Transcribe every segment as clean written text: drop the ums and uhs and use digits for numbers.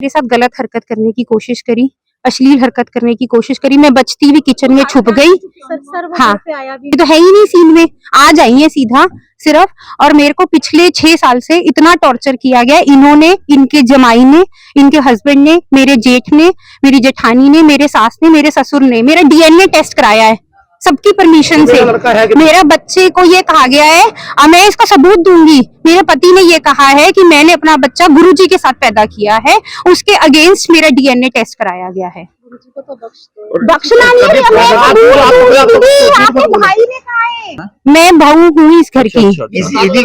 मेरे साथ गलत हरकत करने की कोशिश करी, अश्लील हरकत करने की कोशिश करी। मैं बचती हुई किचन में छुप गई। हाँ, ये तो है ही नहीं सीन में, आ जाइए सीधा सिर्फ। और मेरे को पिछले 6 साल से इतना टॉर्चर किया गया, इन्होंने, इनके जमाई ने, इनके हस्बैंड ने, मेरे जेठ ने, मेरी जेठानी ने, मेरे सास ने, मेरे ससुर ने मेरा डीएनए टेस्ट कराया है सबकी परमिशन से। मेरा बच्चे को ये कहा गया है, मैं इसका सबूत दूंगी। मेरे पति ने ये कहा है कि मैंने अपना बच्चा गुरुजी के साथ पैदा किया है, उसके अगेंस्ट मेरा डीएनए टेस्ट कराया गया है। बख्शना नहीं है, आपके भाई ने कहा है। मैं बहू हूँ इस घर की,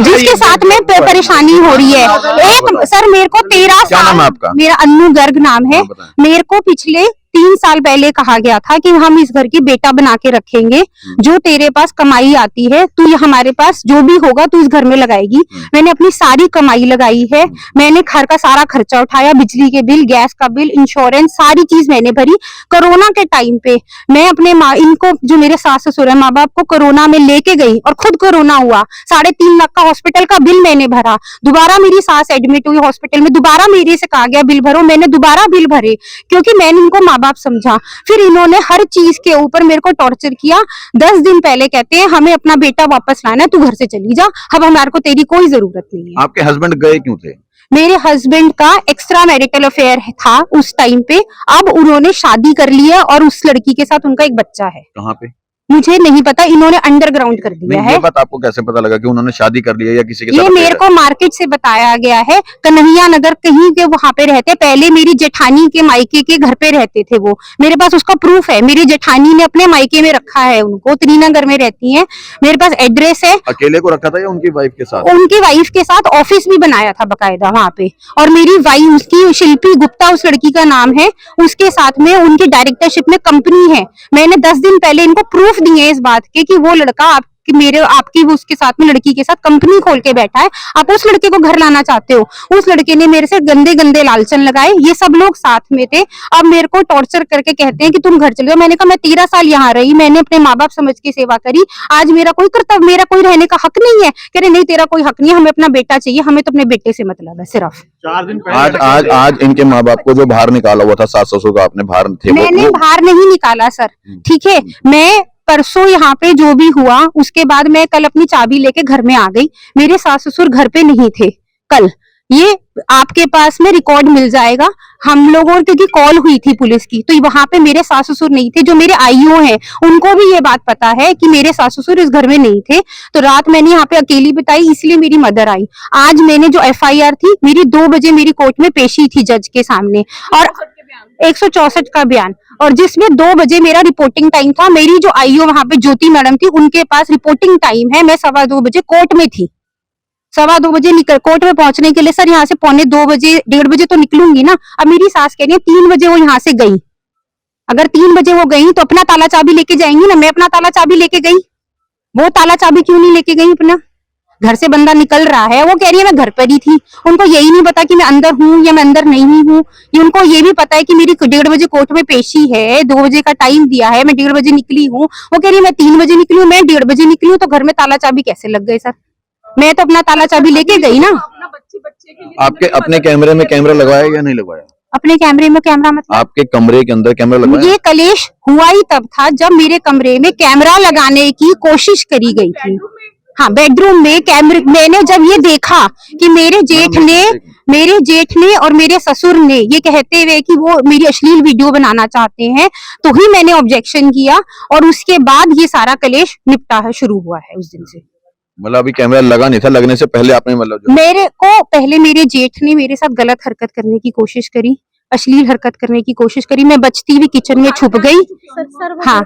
जिसके साथ में परेशानी हो रही है। एक सर, मेरे को 13 साल, मेरा अन्नू गर्ग नाम है। मेरे को पिछले 3 साल पहले कहा गया था कि हम इस घर की बेटा बना के रखेंगे, जो तेरे पास कमाई आती है तू हमारे पास जो भी होगा तू इस घर में लगाएगी। मैंने अपनी सारी कमाई लगाई है, मैंने घर का सारा खर्चा उठाया, बिजली के बिल, गैस का बिल, इंश्योरेंस, सारी चीज मैंने भरी। कोरोना के टाइम पे मैं अपने इनको, जो मेरे सास ससुर है, माँ बाप को कोरोना में लेके गई और खुद कोरोना हुआ। 3.5 लाख का हॉस्पिटल का बिल मैंने भरा। दोबारा मेरी सास एडमिट हुई हॉस्पिटल में, दोबारा मेरे से कहा गया बिल भरो, मैंने दोबारा बिल भरे क्योंकि मैंने इनको माँ बाप समझा। फिर इन्होंने हर चीज के ऊपर मेरे को टॉर्चर किया। 10 दिन पहले कहते हैं हमें अपना बेटा वापस लाना है, तू घर से चली जा, अब हमारे को तेरी कोई जरूरत नहीं है। आपके हस्बैंड गए क्यों थे? मेरे हस्बैंड का एक्स्ट्रा मैरिटल अफेयर था उस टाइम पे। अब उन्होंने शादी कर ली है और उस लड़की के साथ उनका एक बच्चा है। कहाँ पे? मुझे नहीं पता, इन्होंने अंडरग्राउंड कर दिया है। ये बात आपको कैसे पता लगा कि उन्होंने शादी कर ली है या किसी के साथ? ये मेरे को मार्केट से बताया गया है, कन्हैया नगर कहीं के वहां पे रहते। पहले मेरी जेठानी के मायके के घर पे रहते थे वो, मेरे पास उसका प्रूफ है। मेरी जेठानी ने अपने मायके में रखा है उनको, त्रिनगर में रहती है, मेरे पास एड्रेस है। अकेले को रखा था या उनकी वाइफ के साथ? उनकी वाइफ के साथ ऑफिस भी बनाया था बकायदा वहां पे। और मेरी वाइफ, उसकी शिल्पी गुप्ता उस लड़की का नाम है, उसके साथ में उनकी डायरेक्टरशिप में कंपनी है। मैंने 10 दिन पहले इनको प्रूफ दिए इस बात के कि वो लड़का आपकी उसके साथ में, लड़की के साथ कंपनी खोल के बैठा है। आप उस लड़के को घर लाना चाहते हो। उस लड़के ने मेरे से गंदे गंदे लालचन लगाए, ये सब लोग साथ में थे। अब मेरे को टॉर्चर करके कहते हैं कि तुम घर चले जाओ। मैंने कहा मैं 13 साल यहाँ रही, मैंने अपने माँ बाप समझ के सेवा करी, आज मेरा कोई कर्तव्य, मेरा कोई रहने का हक नहीं है। कह रहे नहीं, तेरा कोई हक नहीं है, हमें अपना बेटा चाहिए, हमें तो अपने बेटे से मतलब है सिर्फ। 4 दिन पहले आज इनके माँ बाप को जो बाहर निकाला हुआ था, सास ससुर को आपने बाहर थे? मैंने बाहर नहीं निकाला सर, ठीक है। मैं परसों यहाँ पे जो भी हुआ, उसके बाद मैं कल अपनी चाबी लेके घर में आ गई। मेरे सास ससुर घर पे नहीं थे कल। ये आपके पास में रिकॉर्ड मिल जाएगा। हम लोगों, क्योंकि कॉल हुई थी पुलिस की, तो वहां पे मेरे सास ससुर नहीं थे। जो मेरे आईओ हैं उनको भी ये बात पता है कि मेरे सास ससुर इस घर में नहीं थे। तो रात मैंने यहाँ पे अकेली बिताई, इसलिए मेरी मदर आई। आज मैंने जो एफआईआर थी मेरी, 2 बजे मेरी कोर्ट में पेशी थी जज के सामने, और 164 का बयान, और जिसमें 2 बजे मेरा रिपोर्टिंग टाइम था। मेरी जो आईओ वहां पे ज्योति मैडम थी, उनके पास रिपोर्टिंग टाइम है। मैं 2:15 बजे कोर्ट में थी। 2:15 बजे निकल कोर्ट में पहुंचने के लिए सर यहाँ से 1:45 बजे, 1:30 बजे तो निकलूंगी ना। अब मेरी सास कह रही है 3 बजे वो यहाँ से गई। अगर 3 बजे वो गई तो अपना ताला चाबी लेके जाएंगी ना। मैं अपना ताला चाबी लेके गई, वो ताला चाबी क्यों नहीं लेके गई अपना? घर से बंदा निकल रहा है, वो कह रही है मैं घर पर ही थी। उनको यही नहीं पता कि मैं अंदर हूँ या मैं अंदर नहीं हूँ। ये उनको ये भी पता है कि मेरी 1:30 बजे कोर्ट में पेशी है, 2 बजे का टाइम दिया है, मैं 1:30 बजे निकली हूँ। वो कह रही है मैं 3 बजे निकली हूँ, मैं 1:30 बजे निकली हूँ। तो घर में ताला चाबी कैसे लग गए सर? मैं तो अपना ताला चाबी लेके गई ना। आपके अपने कैमरे में कैमरा लगवाया या नहीं लगवाया? अपने कैमरे में कैमरा मतलब? आपके कमरे के अंदर कैमरा लगवाया? ये कलेश हुआ ही तब था जब मेरे कमरे में कैमरा लगाने की कोशिश करी गई थी। हाँ, बेडरूम में कैमरे। मैंने जब ये देखा कि मेरे जेठ ने और मेरे ससुर ने ये कहते हुए कि वो मेरी अश्लील वीडियो बनाना चाहते हैं, तो ही मैंने ऑब्जेक्शन किया, और उसके बाद ये सारा कलेश निपटा शुरू हुआ है उस दिन से। मतलब अभी कैमरा लगा नहीं था, लगने से पहले आपने मतलब मेरे को पहले मेरे जेठ ने मेरे साथ गलत हरकत करने की कोशिश करी, अश्लील हरकत करने की कोशिश करी। मैं बचती हुई किचन में छुप गई। हाँ।